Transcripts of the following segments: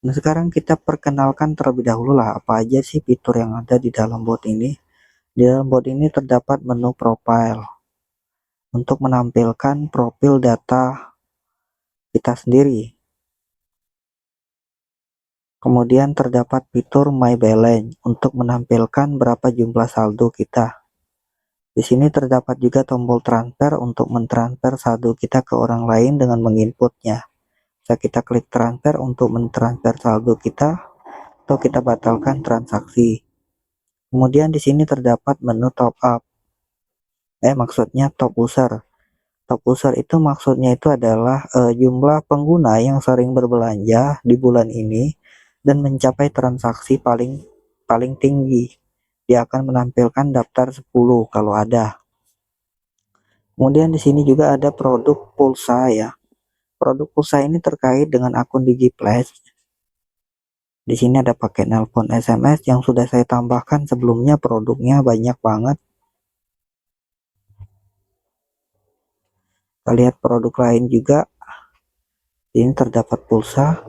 Nah, sekarang kita perkenalkan terlebih dahulu lah apa aja sih fitur yang ada di dalam bot ini. Di dalam bot ini terdapat menu profile untuk menampilkan profil data kita sendiri. Kemudian terdapat fitur My Balance untuk menampilkan berapa jumlah saldo kita. Di sini terdapat juga tombol transfer untuk mentransfer saldo kita ke orang lain dengan menginputnya. Bisa kita klik transfer untuk mentransfer saldo kita atau kita batalkan transaksi. Kemudian di sini terdapat menu top up. Maksudnya top user. Top user itu maksudnya itu adalah jumlah pengguna yang sering berbelanja di bulan ini dan mencapai transaksi paling paling tinggi. Dia akan menampilkan daftar 10 kalau ada. Kemudian di sini juga ada produk pulsa ya. Produk pulsa ini terkait dengan akun DigiFlash. Di sini ada paket nelpon SMS yang sudah saya tambahkan sebelumnya, produknya banyak banget. Kita lihat produk lain juga. Ini terdapat pulsa.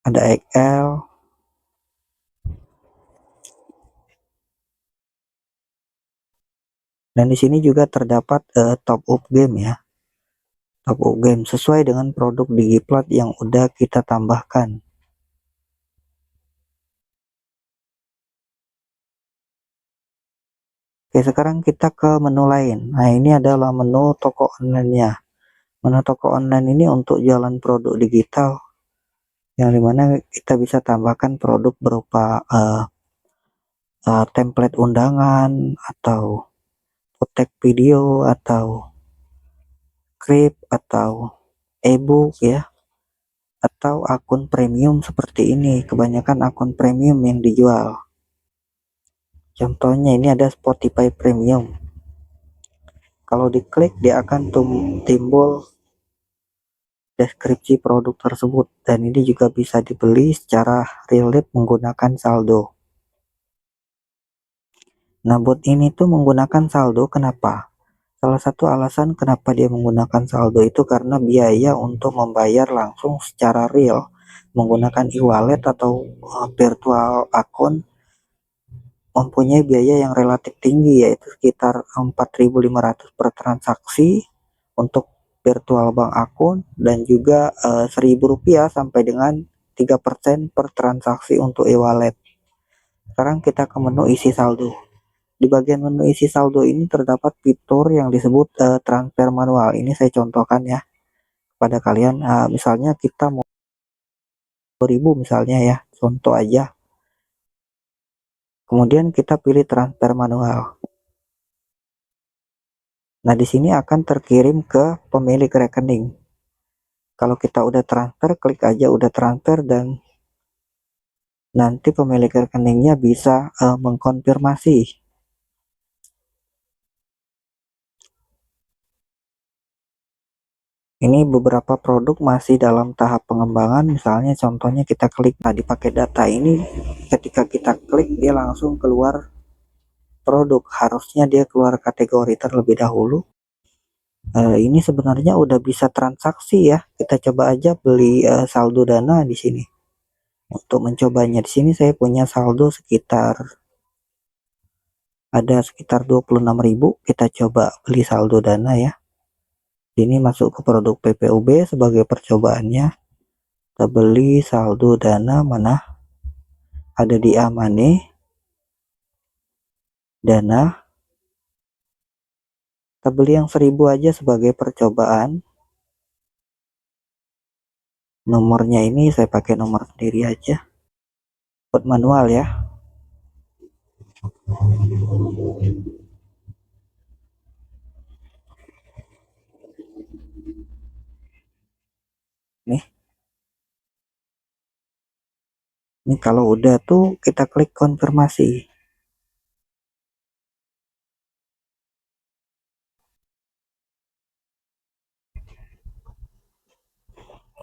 Ada XL. Dan di sini juga terdapat top up game ya. Top up game sesuai dengan produk DigiPlat yang udah kita tambahkan. Oke, sekarang kita ke menu lain. Nah, ini adalah menu toko online-nya. Menu toko online ini untuk jualan produk digital yang dimana kita bisa tambahkan produk berupa template undangan atau fotek video atau script atau ebook ya, atau akun premium seperti ini. Kebanyakan akun premium yang dijual. Contohnya ini ada Spotify Premium. Kalau diklik dia akan timbul deskripsi produk tersebut, dan ini juga bisa dibeli secara relief menggunakan saldo. Nah, bot ini tuh menggunakan saldo kenapa? Salah satu alasan kenapa dia menggunakan saldo itu karena biaya untuk membayar langsung secara real menggunakan e-wallet atau virtual account mempunyai biaya yang relatif tinggi, yaitu sekitar 4.500 per transaksi untuk virtual bank akun, dan juga Rp1.000 sampai dengan 3% per transaksi untuk e-wallet. Sekarang kita ke menu isi saldo. Di bagian menu isi saldo ini terdapat fitur yang disebut transfer manual. Ini saya contohkan ya pada kalian. Misalnya kita mau 2.000 misalnya ya, contoh aja. Kemudian kita pilih transfer manual. Nah, di sini akan terkirim ke pemilik rekening. Kalau kita udah transfer, klik aja udah transfer, dan nanti pemilik rekeningnya bisa mengkonfirmasi. Ini beberapa produk masih dalam tahap pengembangan. Misalnya contohnya kita klik dipakai data ini, ketika kita klik dia langsung keluar produk. Harusnya dia keluar kategori terlebih dahulu. Ini sebenarnya udah bisa transaksi ya. Kita coba aja beli saldo dana di sini. Untuk mencobanya, di sini saya punya saldo sekitar 26.000. Kita coba beli saldo dana ya. Ini masuk ke produk PPUB sebagai percobaannya. Kita beli saldo dana, mana ada di Amane dana. Kita beli yang 1.000 aja sebagai percobaan. Nomornya ini saya pakai nomor sendiri aja, buat manual ya. Ini kalau udah tuh kita klik konfirmasi.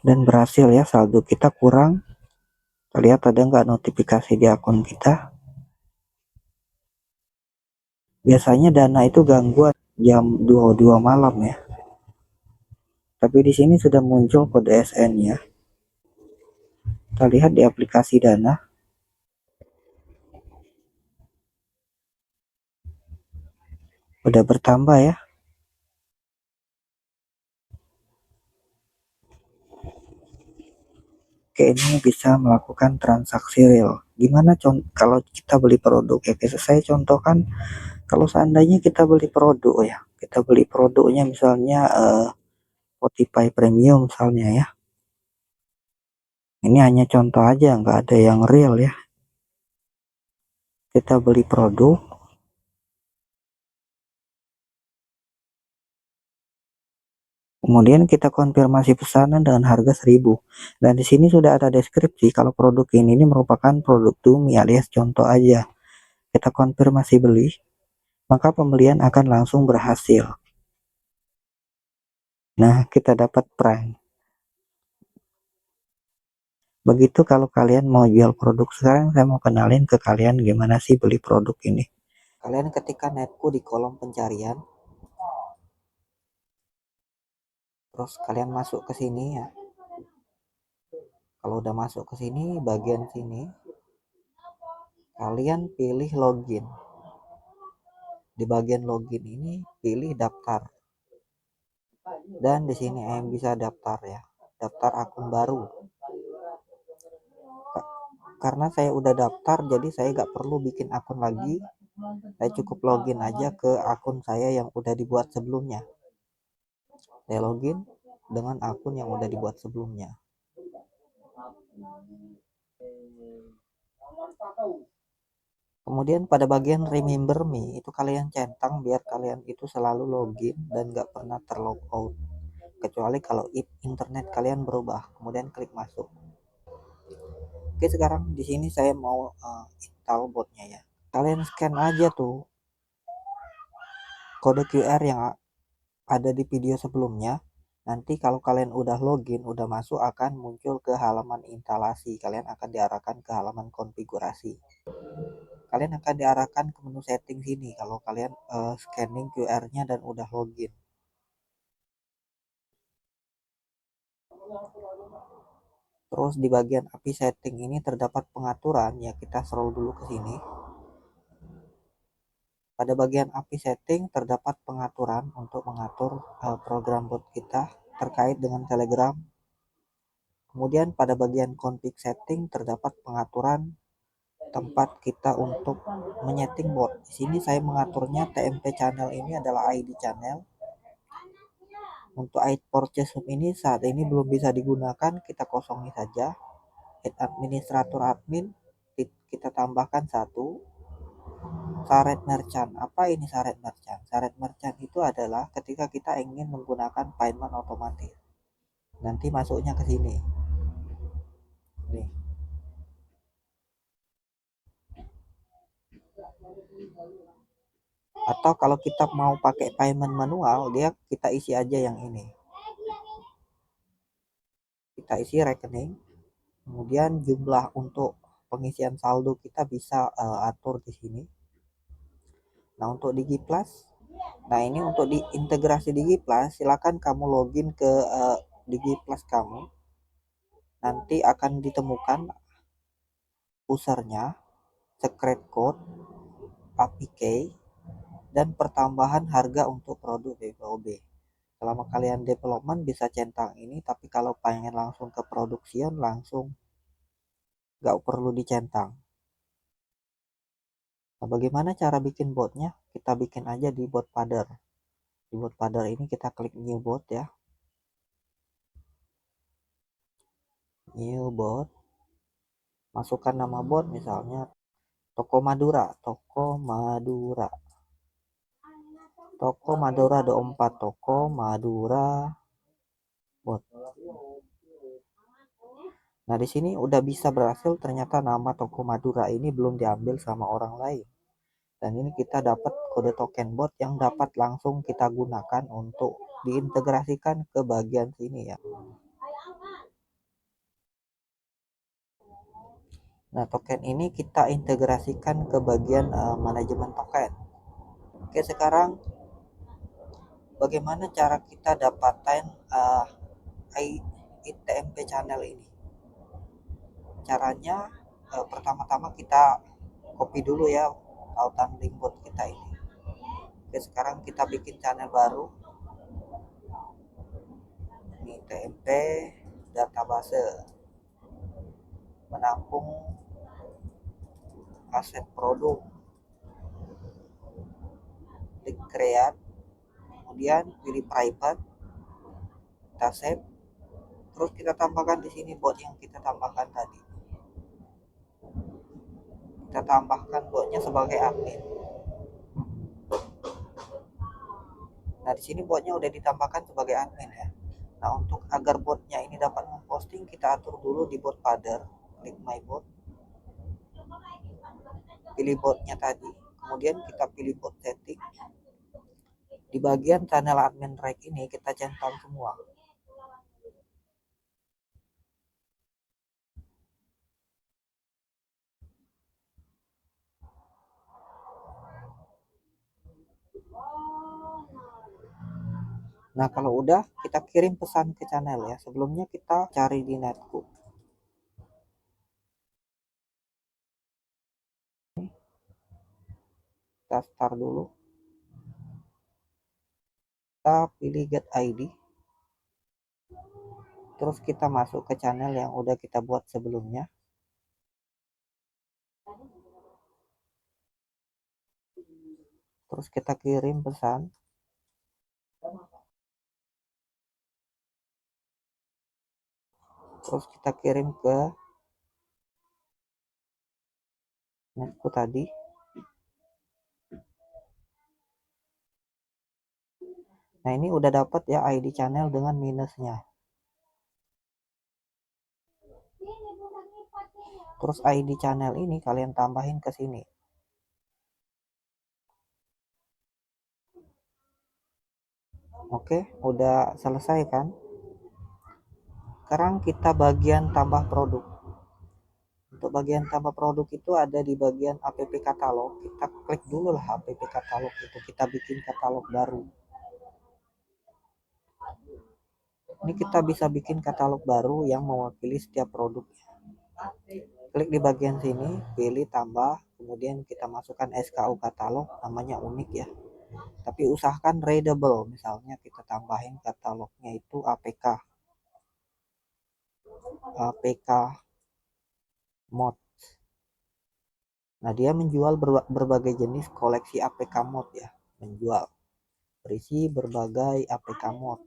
Dan berhasil ya, saldo kita kurang. Kita lihat ada nggak notifikasi di akun kita. Biasanya dana itu gangguan jam 22 malam ya. Tapi di sini sudah muncul kode SN-nya. Kita lihat di aplikasi Dana. Udah bertambah ya. Oke, ini bisa melakukan transaksi real. Gimana kalau kita beli produk ya? Saya contohkan kalau seandainya kita beli produk ya. Kita beli produknya misalnya Spotify Premium misalnya ya. Ini hanya contoh aja, nggak ada yang real ya. Kita beli produk, kemudian kita konfirmasi pesanan dengan harga 1000. Dan di sini sudah ada deskripsi kalau produk ini merupakan produk dummy alias contoh aja. Kita konfirmasi beli, maka pembelian akan langsung berhasil. Nah, kita dapat prank. Begitu kalau kalian mau jual produk. Sekarang saya mau kenalin ke kalian gimana sih beli produk ini. Kalian ketikkan netku di kolom pencarian. Terus kalian masuk ke sini ya. Kalau udah masuk ke sini, bagian sini, kalian pilih login. Di bagian login ini pilih daftar. Dan di sini bisa daftar ya. Daftar akun baru. Karena saya udah daftar, jadi saya nggak perlu bikin akun lagi. Saya cukup login aja ke akun saya yang udah dibuat sebelumnya. Saya login dengan akun yang udah dibuat sebelumnya. Kemudian pada bagian remember me itu kalian centang biar kalian itu selalu login dan nggak pernah terlog out. Kecuali kalau internet kalian berubah. Kemudian klik masuk. Oke, sekarang di sini saya mau install botnya ya. Kalian scan aja tuh kode QR yang ada di video sebelumnya. Nanti kalau kalian udah login, udah masuk, akan muncul ke halaman instalasi. Kalian akan diarahkan ke halaman konfigurasi. Kalian akan diarahkan ke menu setting sini kalau kalian scanning QR-nya dan udah login. Terus di bagian API setting ini terdapat pengaturan ya, kita scroll dulu ke sini. Pada bagian API setting terdapat pengaturan untuk mengatur program bot kita terkait dengan Telegram. Kemudian pada bagian config setting terdapat pengaturan tempat kita untuk menyeting bot. Di sini saya mengaturnya TMP channel ini adalah ID channel. Untuk ID purchase ini saat ini belum bisa digunakan, kita kosongi saja. Add administrator admin kita tambahkan 1. Shared merchant. Apa ini shared merchant? Shared merchant itu adalah ketika kita ingin menggunakan payment otomatis. Nanti masuknya ke sini. Nih. Atau kalau kita mau pakai payment manual, kita isi aja yang ini. Kita isi rekening. Kemudian jumlah untuk pengisian saldo kita bisa atur di sini. Nah, untuk DigiPlus, nah ini untuk diintegrasi DigiPlus, silakan kamu login ke DigiPlus kamu. Nanti akan ditemukan usernya, secret code, API key, dan pertambahan harga untuk produk BPOB. Selama kalian development bisa centang ini, tapi kalau pengen langsung ke production langsung nggak perlu dicentang. Nah, bagaimana cara bikin botnya? Kita bikin aja di bot pader. Di bot pader ini kita klik new bot ya. New bot. Masukkan nama bot misalnya Toko Madura, Toko Madura. Toko Madura 24, Toko Madura bot. Nah, di sini udah bisa berhasil, ternyata nama Toko Madura ini belum diambil sama orang lain. Dan ini kita dapat kode token bot yang dapat langsung kita gunakan untuk diintegrasikan ke bagian sini ya. Nah, token ini kita integrasikan ke bagian manajemen token. Oke, sekarang bagaimana cara kita dapatin ITMP channel ini? Caranya pertama-tama kita copy dulu ya tautan link bot kita ini. Oke, sekarang kita bikin channel baru. Ini ITMP database menampung aset produk. Klik create, kemudian pilih private, kita save, terus kita tambahkan di sini bot yang kita tambahkan tadi. Kita tambahkan botnya sebagai admin. Nah, di sini botnya udah ditambahkan sebagai admin ya. Nah, untuk agar botnya ini dapat memposting, kita atur dulu di bot pader. Klik my bot, pilih botnya tadi, kemudian kita pilih bot setting. Di bagian channel admin reg ini kita centang semua. Nah, kalau udah, kita kirim pesan ke channel ya. Sebelumnya kita cari di netbook. Kita start dulu. Kita pilih get ID. Terus kita masuk ke channel yang udah kita buat sebelumnya. Terus kita kirim pesan. Terus kita kirim ke netku tadi. Nah, ini udah dapat ya ID channel dengan minusnya. Terus ID channel ini kalian tambahin ke sini. Oke, udah selesai kan? Sekarang kita bagian tambah produk. Untuk bagian tambah produk itu ada di bagian app katalog. Kita klik dulu lah app katalog itu. Kita bikin katalog baru. Ini kita bisa bikin katalog baru yang mewakili setiap produk. Klik di bagian sini, pilih tambah, kemudian kita masukkan SKU katalog, namanya unik ya. Tapi usahakan readable, misalnya kita tambahin katalognya itu APK mod. Nah, dia menjual berbagai jenis koleksi APK mod ya, menjual berisi berbagai APK mod.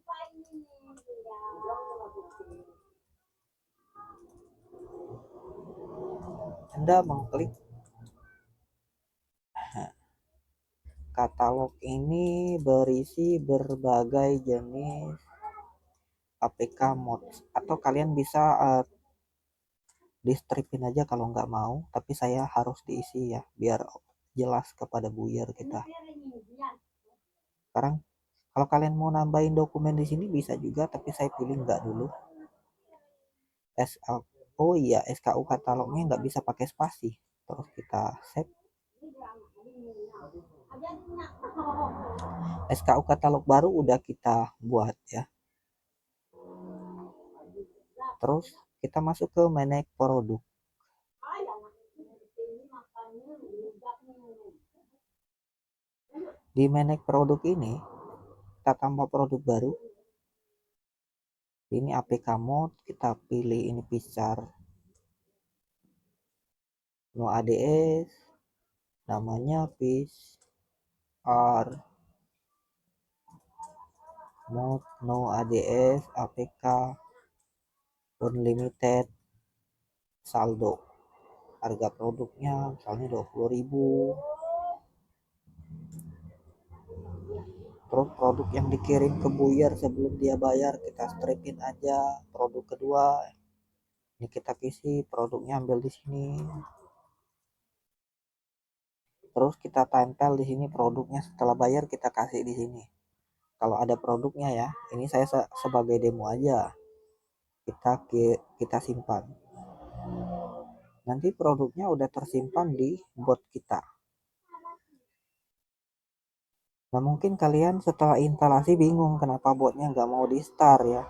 Anda mengklik katalog ini berisi berbagai jenis APK mod, atau kalian bisa di-stripin aja kalau nggak mau, tapi saya harus diisi ya biar jelas kepada buyer kita. Sekarang kalau kalian mau nambahin dokumen di sini bisa juga, tapi saya pilih nggak dulu. Oh iya, SKU katalognya nggak bisa pakai spasi. Terus kita save. SKU katalog baru udah kita buat ya. Terus kita masuk ke manage produk. Di manage produk ini kita tambah produk baru. Ini APK mode, kita pilih ini picture no ADS, namanya picture mode no ADS APK unlimited saldo. Harga produknya misalnya 20.000. Terus produk yang dikirim ke buyer sebelum dia bayar kita stripin aja. Produk kedua ini kita isi, produknya ambil di sini. Terus kita tempel di sini produknya, setelah bayar kita kasih di sini. Kalau ada produknya ya, ini saya sebagai demo aja. Kita simpan. Nanti produknya udah tersimpan di bot kita. Nah, mungkin kalian setelah instalasi bingung kenapa botnya nggak mau di start ya.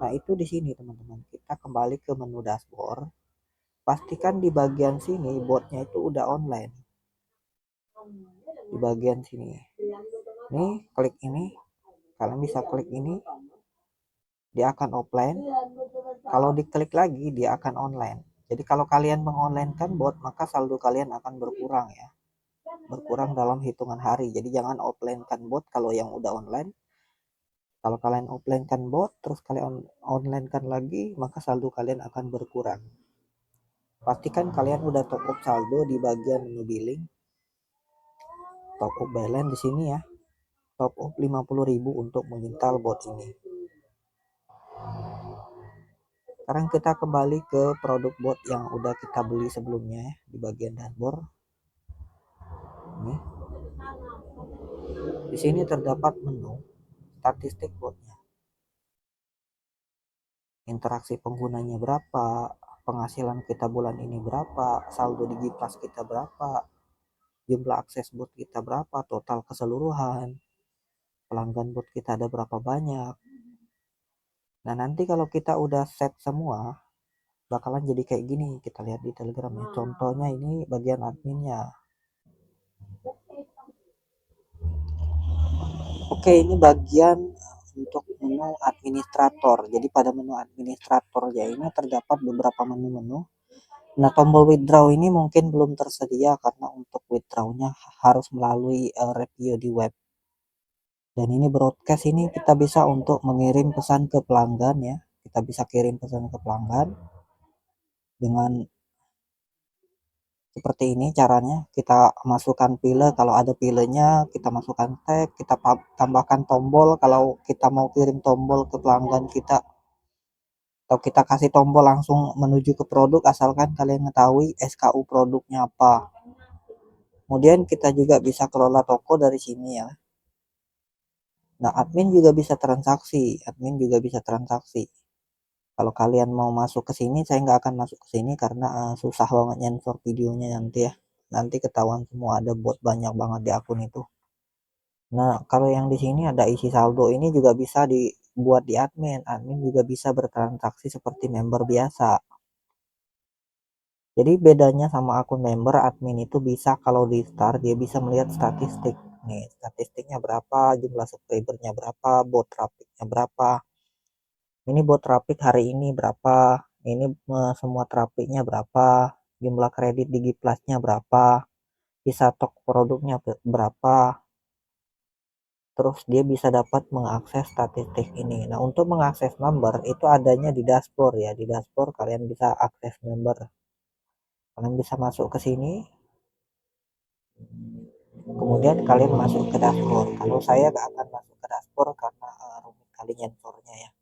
Nah, itu di sini teman-teman. Kita kembali ke menu dashboard. Pastikan di bagian sini botnya itu udah online. Di bagian sini. Nih, klik ini. Kalian bisa klik ini. Dia akan offline. Kalau diklik lagi, dia akan online. Jadi kalau kalian mengonlinekan bot, maka saldo kalian akan berkurang ya. Berkurang dalam hitungan hari. Jadi jangan offline-kan bot kalau yang udah online. Kalau kalian offline kan bot, terus kalian online kan lagi, maka saldo kalian akan berkurang. Pastikan kalian udah top up saldo di bagian menu billing. Top up balance di sini ya. Top up 50.000 untuk menginstal bot ini. Sekarang kita kembali ke produk bot yang udah kita beli sebelumnya ya, di bagian dashboard. Ini. Di sini terdapat menu statistik botnya. Interaksi penggunanya berapa, penghasilan kita bulan ini berapa, saldo di Gipas kita berapa, jumlah akses bot kita berapa, total keseluruhan, pelanggan bot kita ada berapa banyak. Nah, nanti kalau kita udah set semua, bakalan jadi kayak gini. Kita lihat di Telegram ya. Contohnya ini bagian adminnya. Oke, ini bagian untuk menu administrator. Jadi pada menu administrator ya ini terdapat beberapa menu-menu. Nah, tombol withdraw ini mungkin belum tersedia karena untuk withdrawnya harus melalui review di web. Dan ini broadcast ini kita bisa untuk mengirim pesan ke pelanggan ya. Kita bisa kirim pesan ke pelanggan dengan seperti ini caranya. Kita masukkan pile kalau ada pilenya, kita masukkan tag, kita tambahkan tombol kalau kita mau kirim tombol ke pelanggan kita, atau kita kasih tombol langsung menuju ke produk asalkan kalian mengetahui SKU produknya apa. Kemudian kita juga bisa kelola toko dari sini ya. Nah, admin juga bisa transaksi. Kalau kalian mau masuk ke sini, saya nggak akan masuk ke sini karena susah banget nyensor videonya nanti ya. Nanti ketahuan semua ada bot banyak banget di akun itu. Nah, kalau yang di sini ada isi saldo ini juga bisa dibuat di admin. Admin juga bisa bertransaksi seperti member biasa. Jadi bedanya sama akun member, admin itu bisa kalau di start dia bisa melihat statistik. Nih, statistiknya berapa, jumlah subscribernya berapa, bot trafficnya berapa. Ini bot traffic hari ini berapa, ini semua trafficnya berapa, jumlah kredit di Giplasnya berapa, sisa stok produknya berapa. Terus dia bisa dapat mengakses statistik ini. Nah, untuk mengakses member itu adanya di dashboard ya. Di dashboard kalian bisa akses member. Kalian bisa masuk ke sini. Kemudian kalian masuk ke dashboard. Kalau saya nggak akan masuk ke dashboard karena rumit kali nyensornya ya.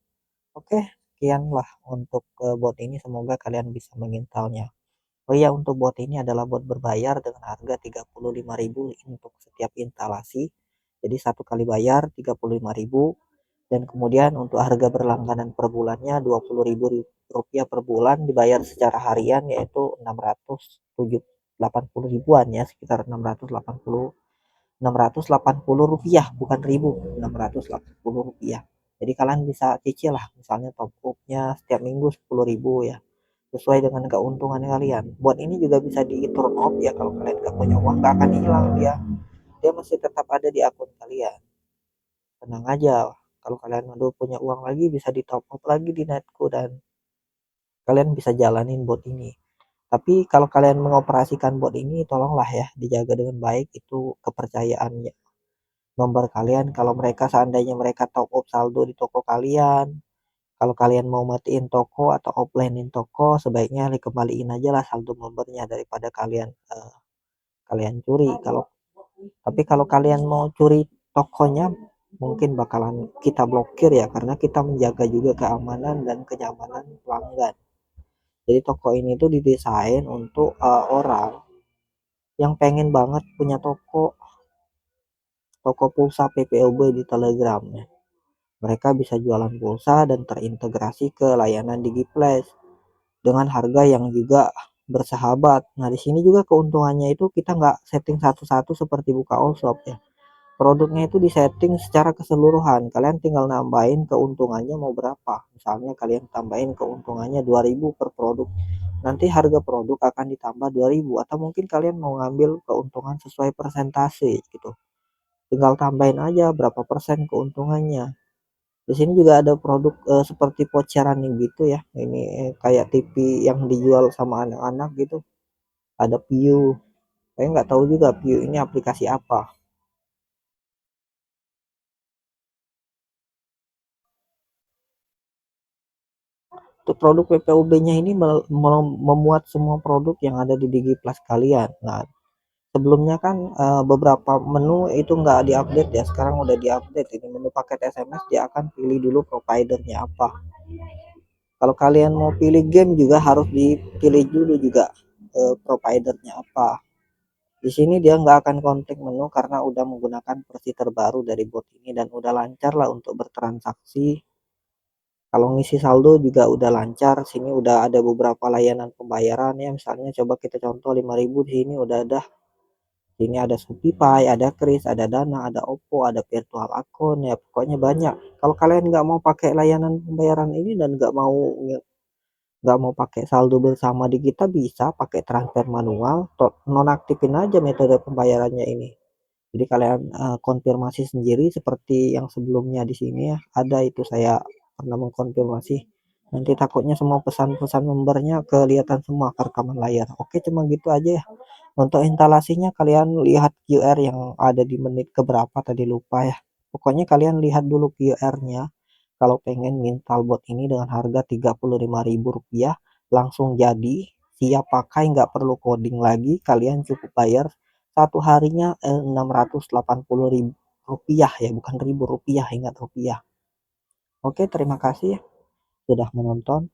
Oke, sekianlah untuk bot ini. Semoga kalian bisa menginstalnya. Oh iya, untuk bot ini adalah bot berbayar dengan harga 35.000 untuk setiap instalasi. Jadi satu kali bayar 35.000, dan kemudian untuk harga berlangganan per bulannya 20.000 rupiah per bulan, dibayar secara harian yaitu 680 ribuan ya, sekitar 680 rupiah, bukan ribu, 680 rupiah. Jadi kalian bisa cicil lah, misalnya top up-nya setiap minggu 10.000 ya, sesuai dengan keuntungan kalian. Buat ini juga bisa di turn off ya, kalau kalian nggak punya uang nggak akan hilang dia, dia masih tetap ada di akun kalian. Tenang aja, kalau kalian udah punya uang lagi bisa di top up lagi di netco dan kalian bisa jalanin bot ini. Tapi kalau kalian mengoperasikan bot ini tolonglah ya dijaga dengan baik, itu kepercayaannya member kalian. Kalau mereka seandainya mereka top up saldo di toko kalian, kalau kalian mau matiin toko atau offlinein toko, sebaiknya dikembaliin aja lah saldo membernya daripada kalian curi. Kalau kalian mau curi tokonya, mungkin bakalan kita blokir ya, karena kita menjaga juga keamanan dan kenyamanan pelanggan. Jadi toko ini tuh didesain untuk orang yang pengen banget punya toko pulsa PPOB di Telegram ya. Mereka bisa jualan pulsa dan terintegrasi ke layanan Digiples dengan harga yang juga bersahabat. Nah, di sini juga keuntungannya itu kita nggak setting satu-satu seperti buka all shop ya. Produknya itu disetting secara keseluruhan, kalian tinggal nambahin keuntungannya mau berapa. Misalnya kalian tambahin keuntungannya 2000 per produk, nanti harga produk akan ditambah 2000, atau mungkin kalian mau ngambil keuntungan sesuai persentase gitu. Tinggal tambahin aja berapa persen keuntungannya. Di sini juga ada produk seperti voucheran gitu ya. Ini kayak TV yang dijual sama anak-anak gitu. Ada Piu. Saya nggak tahu juga Piu ini aplikasi apa. Untuk produk PPOB-nya ini memuat semua produk yang ada di DigiPlus kalian. Nah, sebelumnya kan beberapa menu itu nggak diupdate ya, sekarang udah diupdate. Ini menu paket SMS dia akan pilih dulu providernya apa. Kalau kalian mau pilih game juga harus dipilih dulu juga providernya apa. Di sini dia nggak akan kontak menu karena udah menggunakan versi terbaru dari bot ini dan udah lancar lah untuk bertransaksi. Kalau ngisi saldo juga udah lancar. Sini udah ada beberapa layanan pembayaran ya. Misalnya coba kita contoh 5.000, di sini udah ada. Sini ada Shopify, ada Kris, ada Dana, ada Oppo, ada virtual account ya. Pokoknya banyak. Kalau kalian nggak mau pakai layanan pembayaran ini dan nggak mau pakai saldo bersama di kita, bisa pakai transfer manual. Nonaktifin aja metode pembayarannya ini. Jadi kalian konfirmasi sendiri seperti yang sebelumnya di sini ya. Ada itu saya pernah mengkonfirmasi. Nanti takutnya semua pesan-pesan membernya kelihatan semua ke rekaman layar. Oke, cuma gitu aja ya. Untuk instalasinya kalian lihat QR yang ada di menit keberapa tadi, lupa ya. Pokoknya kalian lihat dulu QR-nya. Kalau pengen install bot ini dengan harga Rp35.000 langsung jadi, siap pakai, nggak perlu coding lagi, kalian cukup bayar satu harinya 680.000 rupiah ya, bukan ribu rupiah, ingat rupiah. Oke, terima kasih sudah menonton.